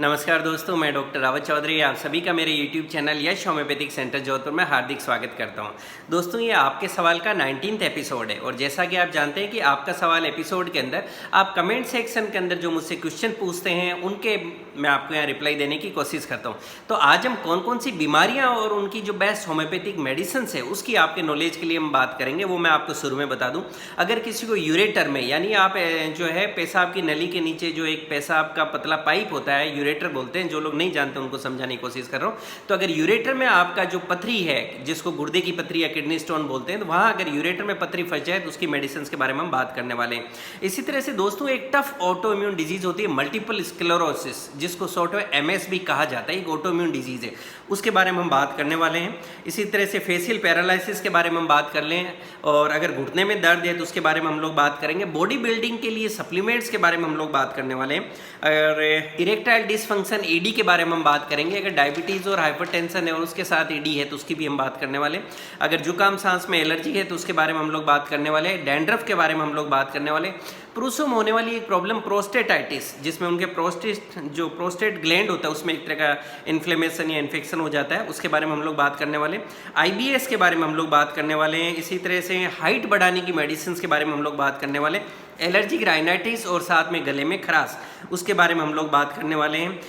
नमस्कार दोस्तों, मैं डॉक्टर रावत चौधरी आप सभी का मेरे YouTube चैनल यश होम्योपैथिक सेंटर जोधपुर में हार्दिक स्वागत करता हूं। दोस्तों, ये आपके सवाल का 19th एपिसोड है और जैसा कि आप जानते हैं कि आपका सवाल एपिसोड के अंदर आप कमेंट सेक्शन के अंदर जो मुझसे क्वेश्चन पूछते हैं उनके मैं आपको यहाँ रिप्लाई देने की कोशिश करता हूँ। तो आज हम कौन कौन सी बीमारियाँ और उनकी जो बेस्ट होम्योपैथिक मेडिसिन है उसकी आपके नॉलेज के लिए हम बात करेंगे, वो मैं आपको शुरू में बता दूँ। अगर किसी को यूरेटर में यानी आप जो है पेशाब की नली के नीचे जो एक पेशाब का पतला पाइप होता है, यूरेटर बोलते हैं, जो लोग नहीं जानते उनको समझाने की कोशिश कर रहा हूँ। तो अगर यूरेटर में आपका जो पथरी है, जिसको गुर्दे की पथरी या किडनी स्टोन बोलते हैं, तो वहाँ अगर यूरेटर में पथरी फंस जाए तो उसकी मेडिसिन के बारे में हम बात करने वाले हैं। इसी तरह से दोस्तों एक टफ ऑटो इम्यून डिजीज होती है मल्टीपल स्क्लेरोसिस, जिसको शॉर्ट में MS भी कहा जाता है, एक ऑटो इम्यून डिजीज है, उसके बारे में हम बात करने वाले हैं। इसी तरह से फेशियल पैरालिसिस के बारे में हम बात कर लें, और अगर घुटने में दर्द है तो उसके बारे में हम लोग बात करेंगे। बॉडी बिल्डिंग के लिए सप्लीमेंट्स के बारे में हम लोग बात करने वाले हैं। और इरेक्टाइल डिसफंक्शन ED के बारे में हम बात करेंगे। अगर डायबिटीज़ और हाइपरटेंशन है और उसके साथ ED है तो उसकी भी हम बात करने वाले हैं। अगर जुकाम सांस में एलर्जी है तो उसके बारे में हम लोग बात करने वाले हैं। डैंड्रफ के बारे में हम लोग बात करने वाले हैं। पुरुषों में होने वाली एक प्रॉब्लम प्रोस्टेटाइटिस, जिसमें उनके प्रोस्टेट ग्लैंड होता है उसमें एक तरह का इन्फ्लेमेशन या इन्फेक्शन हो जाता है, उसके बारे में हम लोग बात करने वाले हैं। IBS के बारे में हम लोग बात करने वाले हैं। इसी तरह से हाइट बढ़ाने की मेडिसिन के बारे में हम लोग बात करने वाले हैं। एलर्जिक राइनाइटिस और साथ में गले में खराश, उसके बारे में हम लोग बात करने वाले हैं।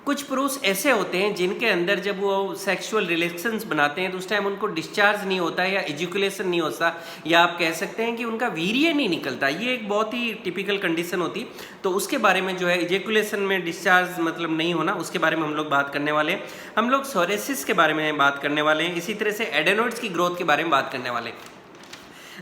कुछ पुरुष ऐसे होते हैं जिनके अंदर जब वो सेक्सुअल रिलेशंस बनाते हैं तो उस टाइम उनको डिस्चार्ज नहीं होता है या एजुकुलेशन नहीं होता, या आप कह सकते हैं कि उनका वीर्य नहीं निकलता। ये एक बहुत ही टिपिकल कंडीशन होती, तो उसके बारे में जो है एजुकुलेशन में डिस्चार्ज मतलब नहीं होना, उसके बारे में हम लोग बात करने वाले हैं। हम लोग सोरेसिस के बारे में बात करने वाले हैं। इसी तरह से एडेनोइड्स की ग्रोथ के बारे में बात करने वाले हैं।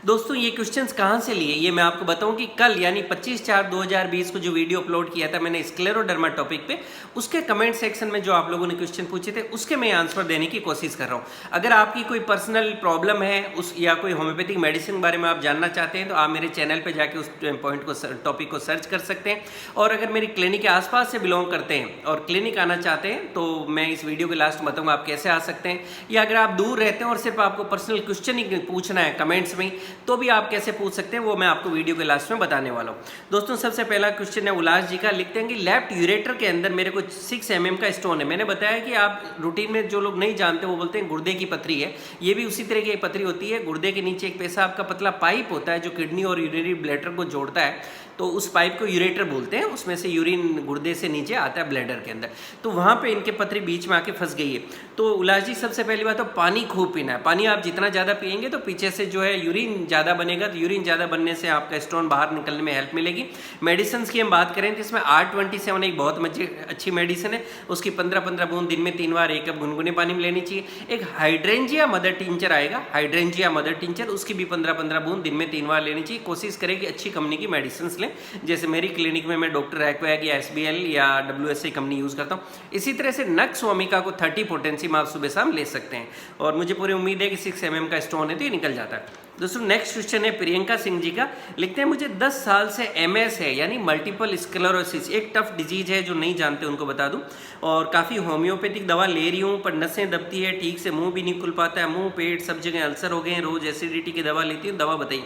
दोस्तों ये क्वेश्चंस कहाँ से लिए ये मैं आपको बताऊं कि कल यानी 25/4/2020 को जो वीडियो अपलोड किया था मैंने स्क्लेरोडर्मा टॉपिक पे, उसके कमेंट सेक्शन में जो आप लोगों ने क्वेश्चन पूछे थे उसके मैं आंसर देने की कोशिश कर रहा हूँ। अगर आपकी कोई पर्सनल प्रॉब्लम है उस या कोई होम्योपैथिक मेडिसिन के बारे में आप जानना चाहते हैं तो आप मेरे चैनल पर जाके उस पॉइंट को टॉपिक को सर्च कर सकते हैं। और अगर मेरी क्लिनिक के आसपास से बिलोंग करते हैं और क्लिनिक आना चाहते हैं तो मैं इस वीडियो के लास्ट में बताऊँगा आप कैसे आ सकते हैं। या अगर आप दूर रहते हैं और सिर्फ आपको पर्सनल क्वेश्चन ही पूछना है कमेंट्स में, तो भी आप कैसे पूछ सकते हैं वो मैं आपको वीडियो के लास्ट में बताने वाला हूँ। दोस्तों सबसे पहला क्वेश्चन है उल्लास जी का, लिखते हैं कि लेफ्ट यूरेटर के अंदर मेरे को 6 mm का स्टोन है। मैंने बताया कि आप रूटीन में जो लोग नहीं जानते वो बोलते हैं गुर्दे की पथरी है, ये भी उसी तरह की पथरी होती है। गुर्दे के नीचे एक पेशाब का पतला पाइप होता है जो किडनी और यूरिनरी ब्लैडर को जोड़ता है, तो उस पाइप को यूरेटर बोलते हैं। उसमें से यूरिन गुर्दे से नीचे आता है ब्लैडर के अंदर, तो वहाँ पे इनके पथरी बीच में आके फंस गई है। तो उल्लास जी सबसे पहली बात तो पानी खूब पीना है। पानी आप जितना ज़्यादा पिएंगे तो पीछे से जो है यूरिन ज़्यादा बनेगा, तो यूरिन ज़्यादा बनने से आपका स्टोन बाहर निकलने में हेल्प मिलेगी। मेडिसिन की हम बात करें तो इसमें R27 एक बहुत अच्छी मेडिसिन है, उसकी 15-15 बूंद दिन में 3 बार 1 कप गुनगुने पानी में लेनी चाहिए। एक हाइड्रेंजिया मदर टिंचर आएगा, हाइड्रेंजिया मदर टिंचर, उसकी भी 15-15 बूंद दिन में 3 बार लेनी चाहिए। कोशिश करें कि अच्छी कंपनी की मेडिसिन लें, जैसे मेरी क्लिनिक में मैं डॉक्टर एक्वैग या SBL या WSA कंपनी यूज़ करता हूँ। इसी तरह से नक्स ओमिका को 30 पोटेंसी में आप सुबह शाम ले सकते हैं, और मुझे पूरी उम्मीद है कि 6 mm का स्टोन है तो ये निकल जाता है। दोस्तों नेक्स्ट क्वेश्चन है प्रियंका सिंह जी का, लिखते हैं मुझे 10 साल से MS है यानी मल्टीपल स्क्लेरोसिस, एक टफ डिजीज है, जो नहीं जानते उनको बता दूं, और काफ़ी होम्योपैथिक दवा ले रही हूँ पर नसें दबती है, ठीक से मुंह भी नहीं खुल पाता है, मुंह पेट सब जगह अल्सर हो गए हैं, रोज़ एसिडिटी की दवा लेती हूँ, दवा बताइए।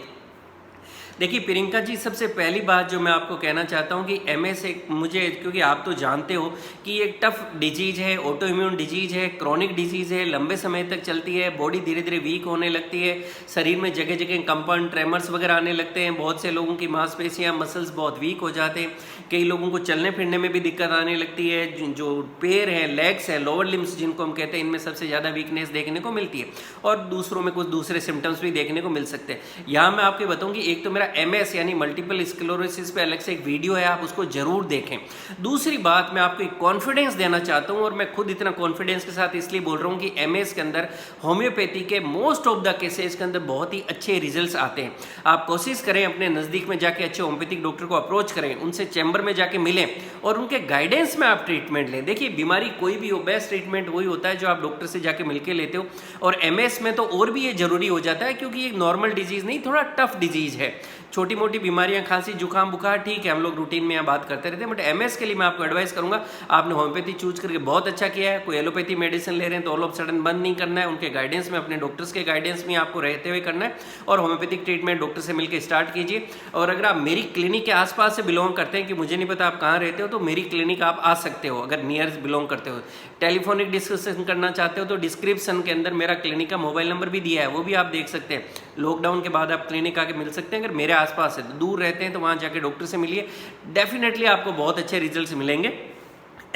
देखिए प्रियंका जी, सबसे पहली बात जो मैं आपको कहना चाहता हूँ कि MS एक मुझे, क्योंकि आप तो जानते हो कि एक टफ डिजीज है, ऑटो इम्यून डिजीज है, क्रॉनिक डिजीज है, लंबे समय तक चलती है, बॉडी धीरे धीरे वीक होने लगती है, शरीर में जगह जगह कंपाउंड ट्रेमर्स वगैरह आने लगते हैं, बहुत से लोगों की मांसपेशियाँ मसल्स बहुत वीक हो जाते हैं, कई लोगों को चलने फिरने में भी दिक्कत आने लगती है, जो पैर हैं, लेग्स हैं, लोअर लिम्स जिनको हम कहते हैं, इनमें सबसे ज़्यादा वीकनेस देखने को मिलती है, और दूसरों में कुछ दूसरे सिम्टम्स भी देखने को मिल सकते हैं। यहाँ मैं आपको बताऊँ कि एक तो मेरा MS यानी मल्टीपल स्क्लेरोसिस पे अलग से एक वीडियो है, आप उसको जरूर देखें। दूसरी बात मैं आपको एक कॉन्फिडेंस देना चाहता हूँ, और मैं खुद इतना कॉन्फिडेंस के साथ इसलिए बोल रहा हूँ कि MS के अंदर होम्योपैथी के मोस्ट ऑफ द केसेस के अंदर बहुत ही अच्छे रिजल्ट्स आते हैं। आप कोशिश करें अपने नज़दीक में जाके अच्छे होम्योपैथिक डॉक्टर को अप्रोच करें, उनसे चैम्बर में जाके मिलें और उनके गाइडेंस में आप ट्रीटमेंट लें। देखिए बीमारी कोई भी हो, बेस्ट ट्रीटमेंट वही होता है जो आप डॉक्टर से जाके मिलके लेते हो, और MS में तो और भी ये जरूरी हो जाता है क्योंकि ये नॉर्मल डिजीज़ नहीं, थोड़ा टफ डिजीज़ है। छोटी मोटी बीमारियां, खांसी जुकाम बुखार, ठीक है, हम लोग रूटीन में यहाँ बात करते रहते हैं, बट एमएस के लिए मैं आपको एडवाइस करूंगा आपने होम्योपैथी चूज करके बहुत अच्छा किया है। कोई एलोपैथी मेडिसिन ले रहे हैं तो ऑल ऑफ सडन बंद नहीं करना है, उनके गाइडेंस में, अपने डॉक्टर्स के गाइडेंस में आपको रहते हुए करना है और होम्योपैथिक ट्रीटमेंट डॉक्टर से मिलकर स्टार्ट कीजिए। और अगर आप मेरी क्लिनिक के आसपास से बिलोंग करते हैं, कि मुझे नहीं पता आप कहाँ रहते हो, तो मेरी क्लिनिक आप आ सकते हो। अगर नियर बिलोंग करते हो, टेलीफोनिक डिस्कशन करना चाहते हो तो डिस्क्रिप्शन के अंदर मेरा क्लिनिक का मोबाइल नंबर भी दिया है, वो भी आप देख सकते हैं। लॉकडाउन के बाद आप क्लिनिक आके मिल सकते हैं। अगर मेरे आसपास है, दूर रहते हैं तो वहाँ जाके डॉक्टर से मिलिए, डेफिनेटली आपको बहुत अच्छे रिजल्ट्स मिलेंगे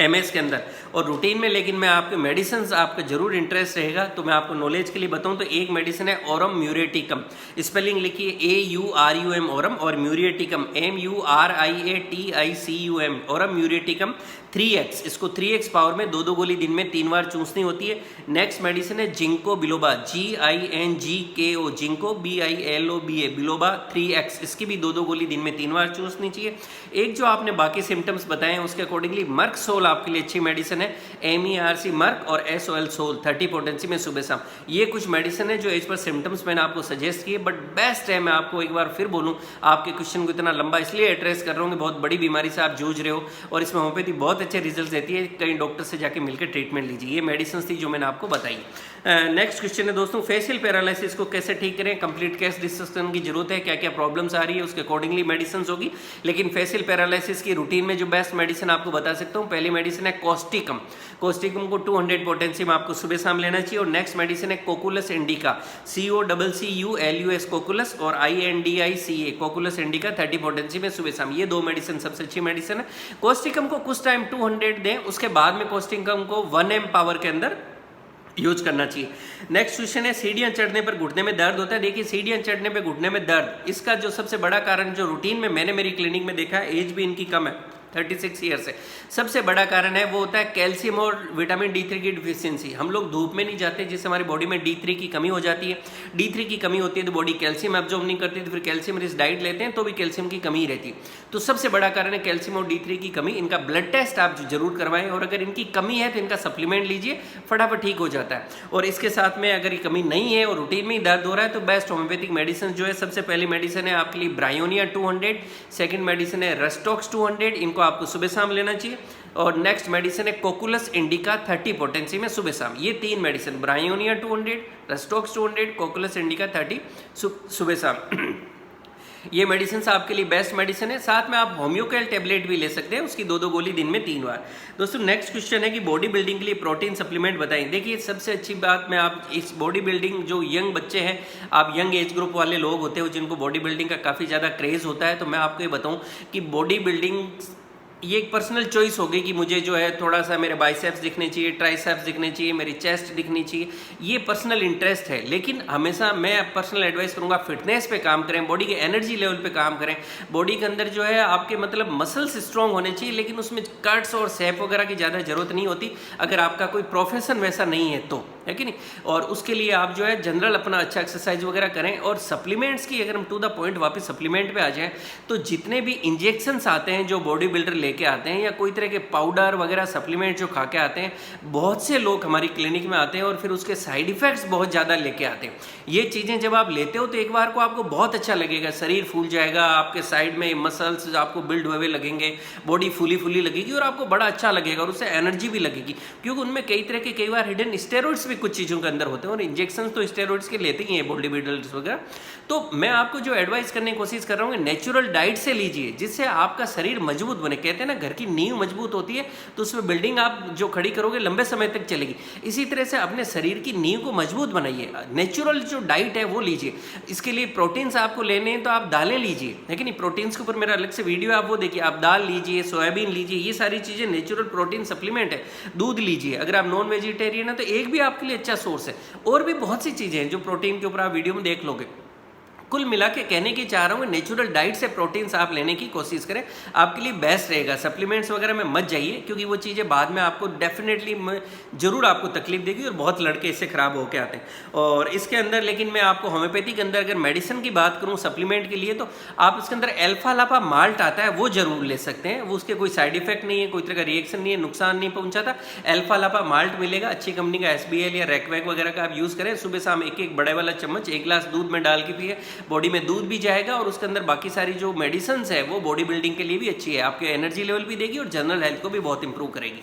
एमएस के अंदर और रूटीन में। लेकिन मैं आपके मेडिसिन आपका जरूर इंटरेस्ट रहेगा तो मैं आपको नॉलेज के लिए बताऊं तो एक मेडिसिन है ऑरम म्यूरेटिकम, स्पेलिंग लिखिए AURUM ऑरम, और म्यूरेटिकम MURIATICUM, ऑरम म्यूरेटिकम 3x, इसको 3x पावर में 2 गोली दिन में 3 बार चूसनी होती है। नेक्स्ट मेडिसिन है ginkgo biloba, GINGKO, ginkgo BILOBA, biloba 3x, इसकी भी 2 गोली दिन में 3 बार चूसनी चाहिए। एक जो आपने बाकी सिम्टम्स बताए हैं उसके अकॉर्डिंगली मर्क सोल आपके लिए अच्छी मेडिसिन है, MERC मर्क और SOL सोल 30 पोटेंसी में सुबह शाम। ये कुछ मेडिसिन है जो एज पर सिम्टम्स मैंने आपको सजेस्ट किए, बट बेस्ट है, मैं आपको एक बार फिर बोलूँ, आपके क्वेश्चन को इतना लंबा इसलिए एड्रेस कर रहा हूँ कि बहुत बड़ी बीमारी से आप जूझ रहे हो और इसमें होम्योपैथी बहुत अच्छे रिजल्ट देती है। कई डॉक्टर से जाके मिलकर ट्रीटमेंट लीजिए। ये मेडिसिन थी जो मैंने आपको बताई। नेक्स्ट क्वेश्चन है दोस्तों, फेशियल पैरालिसिस को कैसे ठीक करें, कंप्लीट केस डिस्कशन की जरूरत है, क्या क्या प्रॉब्लम्स आ रही है, उसके अकॉर्डिंगली मेडिसिन होगी। लेकिन फेशियल पैरालिसिस की रूटीन में जो बेस्ट मेडिसिन आपको बता सकता हूँ, पहली मेडिसिन है कॉस्टिकम। कॉस्टिकम को 200 पोटेंसी में आपको सुबह शाम लेना चाहिए। और नेक्स्ट मेडिसिन है कोकुलस इंडिका, COCCULUS कोकुलस, और INDICA कोकुलस इंडिका 30 पोटेंसी में सुबह शाम। ये 2 मेडिसिन सबसे अच्छी मेडिसिन है। कॉस्टिकम को कुछ टाइम 200 दें, उसके बाद में कॉस्टिकम को 1 पावर के अंदर यूज करना चाहिए। नेक्स्ट क्वेश्चन है सीढ़ियां चढ़ने पर घुटने में दर्द होता है। देखिए सीढ़ियां चढ़ने पर घुटने में दर्द, इसका जो सबसे बड़ा कारण जो रूटीन में मैंने मेरी क्लिनिक में देखा है, एज भी इनकी कम है, 36 ईयर से, सबसे बड़ा कारण है वो होता है कैल्शियम और विटामिन D3 की डिफिशियंसी। हम लोग धूप में नहीं जाते जिससे हमारी बॉडी में D3 की कमी हो जाती है। D3 की कमी होती है तो बॉडी कैल्शियम एब्जॉर्ब नहीं करती, तो फिर कैल्शियम रिच डाइट लेते हैं तो भी कैल्शियम की कमी ही रहती है। तो सबसे बड़ा कारण है कैल्शियम और D3 की कमी। इनका ब्लड टेस्ट आप जरूर करवाएं, और अगर इनकी कमी है तो इनका सप्लीमेंट लीजिए, फटाफट ठीक हो जाता है। और इसके साथ में अगर ये कमी नहीं है और रूटीन में ही दर्द हो रहा है तो बेस्ट होम्योपैथिक मेडिसिन जो है, सबसे पहली मेडिसिन है आपके लिए ब्रायोनिया 200, सेकंड मेडिसिन है रस्टॉक्स 200, इनको आपको सुबह शाम लेना चाहिए। और नेक्स्ट मेडिसिन है कोकुलस इंडिका 30 पोटेंसी में सुबह शाम। ये 3 medicine, bryonia 200, rhus tox 200, cocculus indica 30 सुबह शाम ये मेडिसिन आपके लिए बेस्ट मेडिसिन है। साथ में आप होम्योकेल टेबलेट भी ले सकते हैं, उसकी 2 गोली दिन में 3 बार। दोस्तों नेक्स्ट क्वेश्चन है कि बॉडी बिल्डिंग के लिए प्रोटीन सप्लीमेंट बताएं। देखिए सबसे अच्छी बात, मैं आप इस बॉडी बिल्डिंग जो यंग बच्चे हैं, आप यंग एज ग्रुप वाले लोग होते हो जिनको बॉडी बिल्डिंग का काफ़ी ज़्यादा क्रेज़ होता है, तो मैं आपको ये बताऊँ कि बॉडी बिल्डिंग ये एक पर्सनल चॉइस होगी कि मुझे जो है थोड़ा सा मेरे बाइसेप्स दिखने चाहिए, ट्राइसेप्स दिखने चाहिए, मेरी चेस्ट दिखनी चाहिए, ये पर्सनल इंटरेस्ट है। लेकिन हमेशा मैं पर्सनल एडवाइस करूंगा फिटनेस पे काम करें, बॉडी के एनर्जी लेवल पे काम करें। बॉडी के अंदर जो है आपके मतलब मसल्स स्ट्रॉन्ग होने चाहिए, लेकिन उसमें कट्स और शेप वगैरह की ज़्यादा जरूरत नहीं होती अगर आपका कोई प्रोफेशन वैसा नहीं है तो, है कि नहीं। और उसके लिए आप जो है जनरल अपना अच्छा एक्सरसाइज वगैरह करें। और सप्लीमेंट्स की अगर हम टू द पॉइंट वापस सप्लीमेंट पे आ जाएं, तो जितने भी इंजेक्शंस आते हैं जो बॉडी बिल्डर लेके आते हैं, या कोई तरह के पाउडर वगैरह सप्लीमेंट जो खा के आते हैं, बहुत से लोग हमारी क्लिनिक में आते हैं और फिर उसके साइड इफेक्ट्स बहुत ज़्यादा लेके आते हैं। ये चीज़ें जब आप लेते हो तो एक बार को आपको बहुत अच्छा लगेगा, शरीर फूल जाएगा, आपके साइड में मसल्स आपको बिल्ड हुए लगेंगे, बॉडी फुली फुली लगेगी और आपको बड़ा अच्छा लगेगा और उससे एनर्जी भी लगेगी, क्योंकि उनमें कई तरह के कई बार हिडन स्टेरॉइड्स भी कुछ चीज़ों के अंदर होते हैं। और इंजेक्शन तो स्टेरॉइड्स के लेते ही हैं बॉडी बिल्डर्स वगैरह। तो मैं आपको जो एडवाइस करने की कोशिश कर रहा हूँ, नेचुरल डाइट से लीजिए जिससे आपका शरीर मजबूत बने। कहते हैं ना घर की नींव मजबूत होती है तो उसमें बिल्डिंग आप जो खड़ी करोगे लंबे समय तक चलेगी। इसी तरह से अपने शरीर की नींव को मजबूत बनाइए, नेचुरल जो डाइट है वो लीजिए। इसके लिए प्रोटीन्स आपको लेने हैं तो आप दालें लीजिए, है कि नहीं। प्रोटीन्स के ऊपर मेरा अलग से वीडियो है, आप वो देखिए। आप दाल लीजिए, सोयाबीन लीजिए, ये सारी चीज़ें नेचुरल प्रोटीन सप्लीमेंट है। दूध लीजिए, अगर आप नॉन वेजिटेरियन है तो एक भी आपके लिए अच्छा सोर्स है। और भी बहुत सी चीज़ें हैं जो प्रोटीन के ऊपर आप वीडियो में देख लोगे। कुल मिला के कहने की चाह रहा हूँ, नेचुरल डाइट से प्रोटीन्स आप लेने की कोशिश करें, आपके लिए बेस्ट रहेगा। सप्लीमेंट्स वगैरह में मत जाइए, क्योंकि वो चीज़ें बाद में आपको डेफिनेटली जरूर आपको तकलीफ देगी और बहुत लड़के इससे खराब होकर आते हैं। और इसके अंदर लेकिन मैं आपको होम्योपैथी के अंदर अगर मेडिसिन की बात करूँ सप्लीमेंट के लिए, तो आप इसके अंदर अल्फा लापा माल्ट आता है, वो जरूर ले सकते हैं। वो उसके कोई साइड इफेक्ट नहीं है, कोई तरह का रिएक्शन नहीं है, नुकसान नहीं पहुंचाता। अल्फा लापा माल्ट मिलेगा, अच्छी कंपनी का SBL या रैकवैक वगैरह का आप यूज़ करें। सुबह शाम एक एक बड़े वाला चम्मच 1 गिलास दूध में डाल के पिए, बॉडी में दूध भी जाएगा और उसके अंदर बाकी सारी जो मेडिसिन है वो बॉडी बिल्डिंग के लिए भी अच्छी है, आपके एनर्जी लेवल भी देगी और जनरल हेल्थ को भी बहुत इंप्रूव करेगी।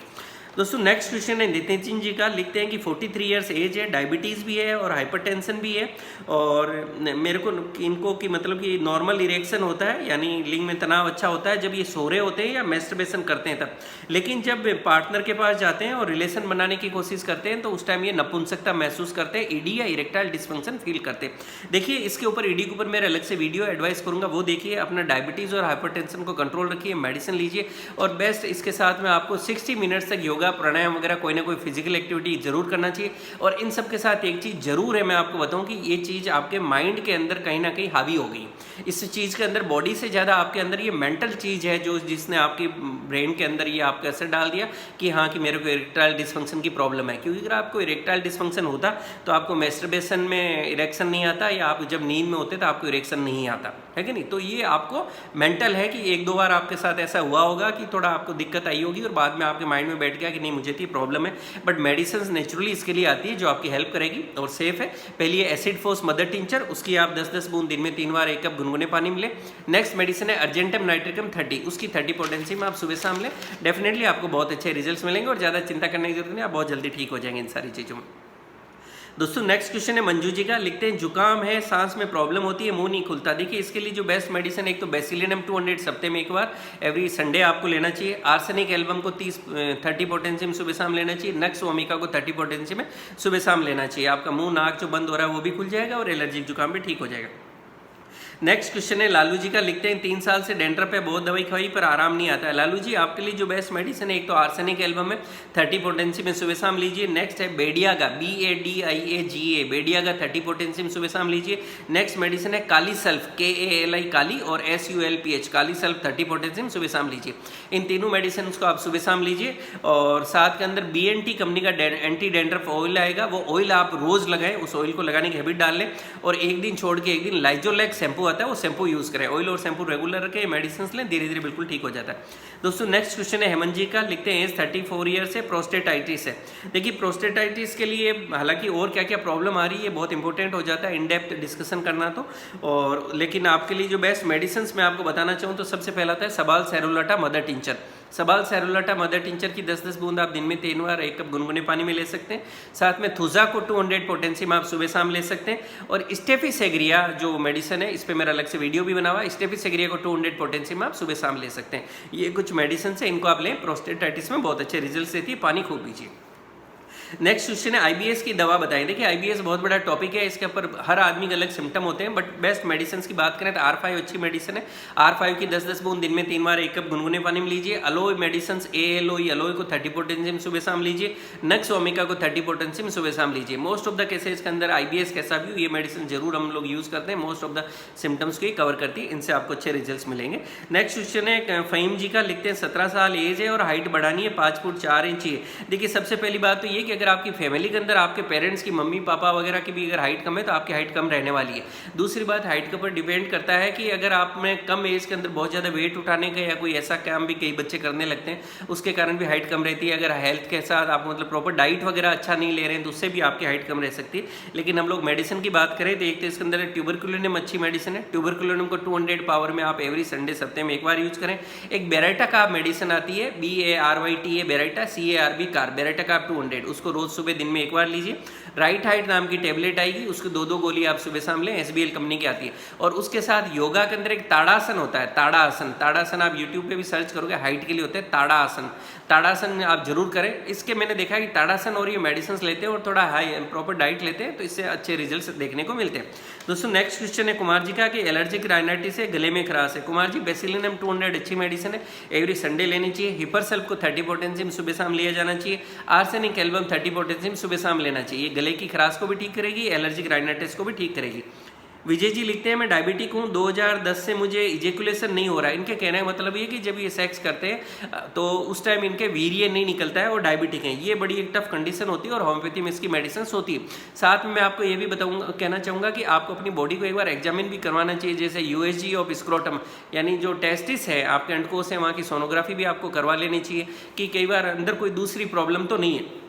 दोस्तों नेक्स्ट क्वेश्चन है नितिन जी का, लिखते हैं कि 43 ईयर्स एज है, डायबिटीज़ भी है और हाइपरटेंशन भी है, और मेरे को इनको कि मतलब कि नॉर्मल इरेक्शन होता है, यानी लिंग में तनाव अच्छा होता है जब ये सो रहे होते हैं या मैस्टरबेशन करते हैं तब, लेकिन जब पार्टनर के पास जाते हैं और रिलेशन बनाने की कोशिश करते हैं तो उस टाइम ये नपुंसकता महसूस करते हैं, ईडी या इरेक्टाइल डिस्फंक्शन फील करते हैं। देखिए इसके ऊपर ईडी के ऊपर मेरे अलग से वीडियो एडवाइस करूँगा, वो देखिए। अपना डायबिटीज़ और हाइपरटेंशन को कंट्रोल रखिए, मेडिसिन लीजिए, और बेस्ट इसके साथ में आपको 60 मिनट्स तक योगा प्राणायाम वगैरह कोई ना कोई फिजिकल एक्टिविटी जरूर करना चाहिए। और इन सब के साथ एक चीज़ जरूर है, मैं आपको बताऊं कि ये चीज़ आपके माइंड के अंदर कहीं ना कहीं हावी हो गई। इस चीज़ के अंदर बॉडी से ज़्यादा आपके अंदर ये मेंटल चीज़ है जो जिसने आपकी ब्रेन के अंदर ये आपका असर डाल दिया कि हाँ कि मेरे को इरेक्टाइल डिस्फंक्शन की प्रॉब्लम है। क्योंकि अगर आपको इरेक्टाइल डिस्फंक्शन होता तो आपको मैस्टरबेशन में इरेक्शन नहीं आता, या आप जब नींद में होते तो आपको इरेक्शन नहीं आता, है कि नहीं। तो ये आपको मेंटल है कि एक दो बार आपके साथ ऐसा हुआ होगा कि थोड़ा आपको दिक्कत आई होगी और बाद में आपके माइंड में बैठ गया कि नहीं मुझे तो प्रॉब्लम है। बट मेडिसिन नेचुरली इसके लिए आती है जो आपकी हेल्प करेगी और सेफ है। पहली है एसिड फोर्स मदर टिंचर, उसकी आप 10-10 बूंद दिन में 3 बार 1 कप गुनगुने पानी में लें। नेक्स्ट मेडिसिन है अर्जेंटम नाइट्रिकम 30, उसकी 30 पोटेंसी में आप सुबह शाम लें। डेफिनेटली आपको बहुत अच्छे रिजल्ट्स मिलेंगे और ज़्यादा चिंता करने की जरूरत नहीं, आप बहुत जल्दी ठीक हो जाएंगे इन सारी चीज़ों में। दोस्तों नेक्स्ट क्वेश्चन है मंजू जी का, लिखते हैं जुकाम है, सांस में प्रॉब्लम होती है, मुंह नहीं खुलता। देखिए इसके लिए जो बेस्ट मेडिसिन, एक तो बेसिलिनम 200 हफ्ते में 1 बार एवरी संडे आपको लेना चाहिए। आर्सेनिक एल्बम को 30 पोटेंसी में सुबह शाम लेना चाहिए। नक्स ओमिका को 30 पोटेंसी में सुबह शाम लेना चाहिए। आपका मुंह नाक जो बंद हो रहा है वो भी खुल जाएगा और एलर्जिक जुकाम भी ठीक हो जाएगा। नेक्स्ट क्वेश्चन है लालू जी का, लिखते हैं 3 साल से डेंड्रफ पे बहुत दवाई खाई पर आराम नहीं आता है। लालू जी आपके लिए जो बेस्ट मेडिसिन है, एक तो आर्सेनिक एल्बम है 30 पोटेंसी में सुबह शाम लीजिए। नेक्स्ट है बेडियागा, BADIAGA, बेडियागा 30 पोटेंसी में सुबह शाम लीजिए। नेक्स्ट मेडिसिन है काली सल्फ, KALI काली, और SULPH काली सल्फ 30 पोटेंसी में सुबह शाम लीजिए। इन तीनों मेडिसिन को आप सुबह शाम लीजिए। और साथ के अंदर BNT कंपनी का एंटी डेंड्रफ ऑयल आएगा, वो ऑयल आप रोज लगाएं, उस ऑयल को लगाने की हैबिट डाल लें। और एक दिन छोड़ के एक दिन लाइजोलेक्स शैम्पू आता है वो शैम्पू यूज करें। ऑयल और शैम्पू रेगुलर रखें, मेडिसिन लें, धीरे धीरे बिल्कुल ठीक हो जाता है। दोस्तों नेक्स्ट क्वेश्चन है हेमंत जी का, लिखते हैं एज 34 ईयर से प्रोस्टेटाइटिस है। देखिए प्रोस्टेटाइटिस के लिए हालांकि और क्या क्या प्रॉब्लम आ रही है बहुत इंपॉर्टेंट हो जाता है इन डेप्थ डिस्कशन करना तो, और लेकिन आपके लिए जो बेस्ट मेडिसिन मैं आपको बताना चाहूँ तो सबसे पहला था सबाल सेरुलाटा मदर टिंचर। सबाल सेरुलाटा मदर टिंचर की 10-10 बूंद आप दिन में 3 बार 1 कप गुनगुने पानी में ले सकते हैं। साथ में थुजा को 200 पोटेंसी में आप सुबह शाम ले सकते हैं। और स्टेफिसेग्रिया जो मेडिसिन है इस पर मेरा अलग से वीडियो भी बना हुआ है, स्टेफिसेग्रिया को 200 पोटेंसी में आप सुबह शाम ले सकते हैं। ये कुछ मेडिसिन है, इनको आप लें, प्रोस्टेटाइटिस में बहुत अच्छे रिजल्ट देती है। पानी खूब पीजिए। नेक्स्ट क्वेश्चन है IBS की दवा बताएं। देखिए IBS बहुत बड़ा टॉपिक है, इसके ऊपर हर आदमी के अलग सिम्टम होते हैं, बट बेस्ट मेडिसिन की बात करें तो R5 अच्छी मेडिसिन है। R5 की 10-10 बूंद दिन में 3 बार 1 कप गुनगुने पानी में लीजिए। अलोई मेडिसिन ALOE, अलोई को 30 पोटेंसी में सुबह शाम लीजिए। नक्स ओमिका को 30 पोटेंसी में सुबह शाम लीजिए। मोस्ट ऑफ द केसेस के अंदर IBS कैसा भी हो ये मेडिसिन जरूर हम लोग यूज करते हैं, मोस्ट ऑफ द सिम्टम्स को कवर करती है, इनसे आपको अच्छे रिजल्ट मिलेंगे। नेक्स्ट क्वेश्चन है फहीम जी का, लिखते हैं 17 साल एज है और हाइट बढ़ानी है 5 फुट 4 इंच है। देखिए सबसे पहली बात तो ये कि अगर आपकी फैमिली के अंदर आपके पेरेंट्स की मम्मी पापा वगैरह की भी अगर हाइट कम है तो आपकी हाइट कम रहने वाली है। दूसरी बात हाइट के ऊपर डिपेंड करता है कि अगर आप में कम एज के अंदर बहुत ज़्यादा वेट उठाने का या कोई ऐसा काम भी कई बच्चे करने लगते हैं उसके कारण भी हाइट कम रहती है। अगर हेल्थ के साथ आप मतलब प्रॉपर डाइट वगैरह अच्छा नहीं ले रहे हैं तो उससे भी आपकी हाइट कम रह सकती है। लेकिन हम लोग मेडिसिन की बात करें तो एक तो इसके अंदर ट्यूबरकुलिनम अच्छी मेडिसिन है। ट्यूबरकुलिनम को 200 पावर में आप एवरी संडे सप्ते में 1 बार यूज करें। एक बेरेटा का मेडिसिन आती है BARYTA Beretta, CARB car, Beretta का 200, उसको रोज सुबह दिन में 1 बार लीजिए। राइट हाइट नाम की टेबलेट आएगी, उसको 2-2 गोली आप सुबह शाम लें, SBL कंपनी की आती है। और उसके साथ योगा के अंदर एक ताड़ासन होता है, ताड़ासन। ताड़ासन आप यूट्यूब पे भी सर्च करोगे, हाइट के लिए होता है ताड़ासन। ताड़ासन आप जरूर करें। इसके मैंने देखा कि ताड़ासन और ये मेडिसिन लेते हैं और थोड़ा हाई प्रॉपर डाइट लेते हैं तो इससे अच्छे रिजल्ट देखने को मिलते हैं। दोस्तों नेक्स्ट क्वेश्चन है कुमार जी का कि एलर्जिक राइनाइटिस है, गले में खराश है। कुमार जी बेसिलिनम 200 अच्छी मेडिसिन है, एवरी संडे लेनी चाहिए। हिपरसल्फ को 30 पोटेंसी में सुबह शाम लिया जाना चाहिए। आर्सेनिक एल्बम 30 पोटेंसी में सुबह शाम लेना चाहिए। गले की खराश को भी ठीक करेगी, एलर्जिक राइनाइटिस को भी ठीक करेगी। विजय जी लिखते हैं मैं डायबिटिक हूँ, 2010 से मुझे इजेकुलेशन नहीं हो रहा है। इनके कहने का मतलब ये कि जब ये सेक्स करते हैं तो उस टाइम इनके वीर्य नहीं निकलता है और डायबिटिक हैं। ये बड़ी एक टफ कंडीशन होती है और होम्योपैथी में इसकी मेडिसिन होती है। साथ में मैं आपको ये भी बताऊंगा, कहना चाहूँगा कि आपको अपनी बॉडी को एक बार एग्जामिन भी करवाना चाहिए, जैसे USG ऑफ स्क्रोटम, यानी जो टेस्टिस है आपके अंडकोश है वहाँ की सोनोग्राफी भी आपको करवा लेनी चाहिए कि कई बार अंदर कोई दूसरी प्रॉब्लम तो नहीं है।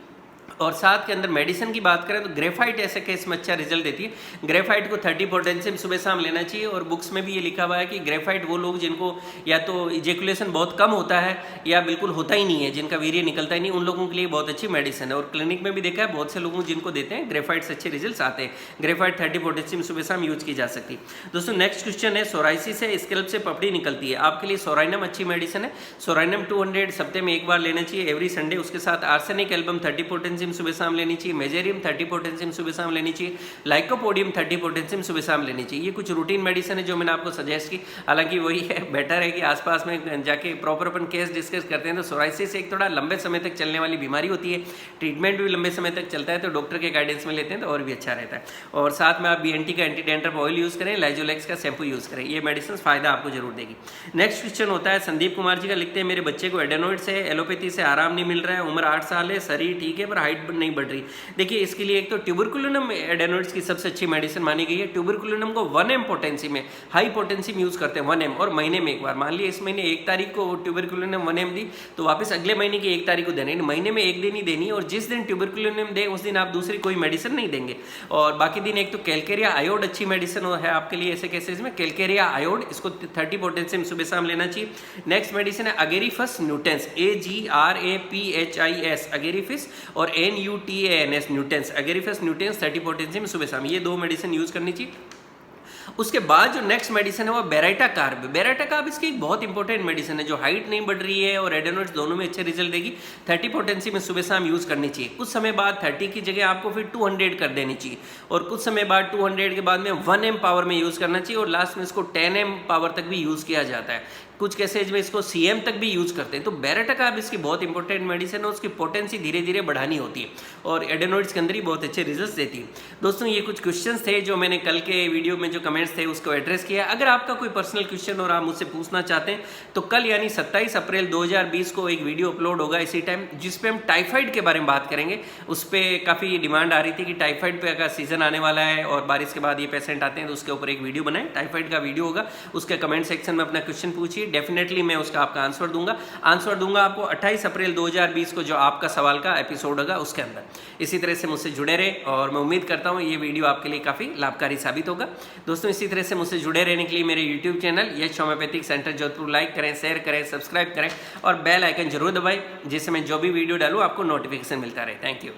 और साथ के अंदर मेडिसिन की बात करें तो ग्रेफाइट ऐसे केस में अच्छा रिजल्ट देती है। ग्रेफाइट को 30 पोटेंशियम सुबह शाम लेना चाहिए। और बुक्स में भी ये लिखा हुआ है कि ग्रेफाइट वो लोग जिनको या तो इजेकुलेशन बहुत कम होता है या बिल्कुल होता ही नहीं है, जिनका वीर्य निकलता ही नहीं, उन लोगों के लिए बहुत अच्छी मेडिसिन है। और क्लिनिक में भी देखा है बहुत से लोगों जिनको देते हैं ग्रेफाइट से अच्छे रिजल्ट आते हैं। ग्रेफाइट 30 पोटेंशियम सुबह शाम यूज की जा सकती है। दोस्तों नेक्स्ट क्वेश्चन है, सोराइसिस है, स्कैल्प से पपड़ी निकलती है, आपके लिए सोराइनम अच्छी मेडिसिन है। सोराइनम 200 सप्ताह में एक बार लेना चाहिए, एवरी संडे। उसके साथ आर्सेनिक एल्बम 30 पोटेंशियम सुबह शाम लेनी चाहिए। मेजेरियम 30 पोटेंशियम सुबह शाम लेनी चाहिए। लाइकोपोडियम 30 पोटेंशियम सुबह शाम लेनी चाहिए। ये कुछ रूटीन मेडिसिन है जो मैंने आपको सजेस्ट की। हालांकि वही है, बेटर है कि आसपास में जाके प्रॉपर अपन केस डिस्कस करते हैं। तो सोराइसिस एक थोड़ा लंबे समय तक चलने वाली बीमारी होती है, ट्रीटमेंट भी लंबे समय तक चलता है, तो डॉक्टर के गाइडेंस में लेते हैं तो और भी अच्छा रहता है। और साथ में आप BNT का एंटी डैंड्रफ ऑयल यूज़ करें, लाइजोलेक्स का शैम्पू यूज़ करें, ये मेडिसिन फायदा आपको जरूर देगी। नेक्स्ट क्वेश्चन होता है संदीप कुमार जी का, लिखते हैं मेरे बच्चे को एडेनोइड से एलोपैथी से आराम नहीं मिल रहा है, उम्र 8 साल है, शरीर ठीक है पर हाइट नहीं बढ़ रही। देखिए इसके लिए एक तो ट्यूबरकुलिनम एडेनोइड्स की सबसे अच्छी मेडिसिन मानी गई है। ट्यूबरकुलिनम को 1 mg पोटेंसी में, हाई पोटेंसी में यूज करते हैं 1 mg, और महीने में एक बार। मान लिया इस महीने 1 तारीख को ट्यूबरकुलिनम 1 mg दी, तो वापस अगले महीने की 1 तारीख को देना, महीने में एक दिन ही देनी है। और जिस दिन ट्यूबरकुलिनम दें उस दिन आप दूसरी कोई मेडिसिन नहीं देंगे। और बाकी दिन एक तो कैलकेरिया आयोड अच्छी मेडिसिन है आपके लिए ऐसे केसेस में, कैलकेरिया आयोड, इसको 30 पोटेंशियम सुबह शाम लेना चाहिए। नेक्स्ट मेडिसिन है अगेरिफस न्यूटेंस, AGRAPHIS अगेरिफिस, और NUTANS न्यूटेंस, अगेरिफस न्यूटेंस 30 पोटेंशियम सुबह शाम, ये 2 मेडिसिन यूज करनी चाहिए। उसके बाद जो नेक्स्ट मेडिसिन है वो बेराटा कार्ब। बेराटा कार्ब इसकी एक बहुत इंपॉर्टेंट मेडिसिन है जो हाइट नहीं बढ़ रही है और एडेनोइड्स दोनों में अच्छे रिजल्ट देगी। 30 पोटेंसी में सुबह शाम यूज करनी चाहिए। कुछ समय बाद 30 की जगह आपको फिर 200 कर देनी चाहिए, और कुछ समय बाद 200 के बाद में 1 m पावर में यूज करना चाहिए, और लास्ट में इसको 10 m पावर तक भी यूज किया जाता है। कुछ केसेज में इसको CM तक भी यूज करते हैं। तो बेराटा कार्ब इसकी बहुत इंपॉर्टेंट मेडिसिन है, उसकी पोटेंसी धीरे धीरे बढ़ानी होती है और एडेनोइड्स के अंदर ही बहुत अच्छे रिजल्ट्स देती है। दोस्तों ये कुछ क्वेश्चंस थे जो मैंने कल के वीडियो में जो कमेंट्स थे उसको एड्रेस किया। अगर आपका कोई पर्सनल क्वेश्चन और आप मुझसे पूछना चाहते हैं तो कल यानी 27 अप्रैल 2020 को एक वीडियो अपलोड होगा इसी टाइम, जिसपे हम टाइफाइड के बारे में बात करेंगे। उस पर काफ़ी डिमांड आ रही थी कि टाइफाइड पे का सीजन आने वाला है और बारिश के बाद ये पेशेंट आते हैं, तो उसके ऊपर एक वीडियो बनाए, टाइफाइड का वीडियो होगा। उसके कमेंट सेक्शन में अपना क्वेश्चन पूछिए, डेफिनेटली मैं उसका आपका आंसर दूंगा आपको 28 अप्रैल 2020 को जो आपका सवाल का एपिसोड होगा उसके अंदर। इसी तरह से मुझसे जुड़े रहे और मैं उम्मीद करता हूँ ये वीडियो आपके लिए काफ़ी लाभकारी साबित होगा। दोस्तों इसी तरह से मुझसे जुड़े रहने के लिए मेरे YouTube चैनल यश होम्योपैथिक सेंटर जोधपुर लाइक करें, शेयर करें, सब्सक्राइब करें और बेल आइकन जरूर दबाएं, जिससे मैं जो भी वीडियो डालूँ आपको नोटिफिकेशन मिलता रहे। Thank you.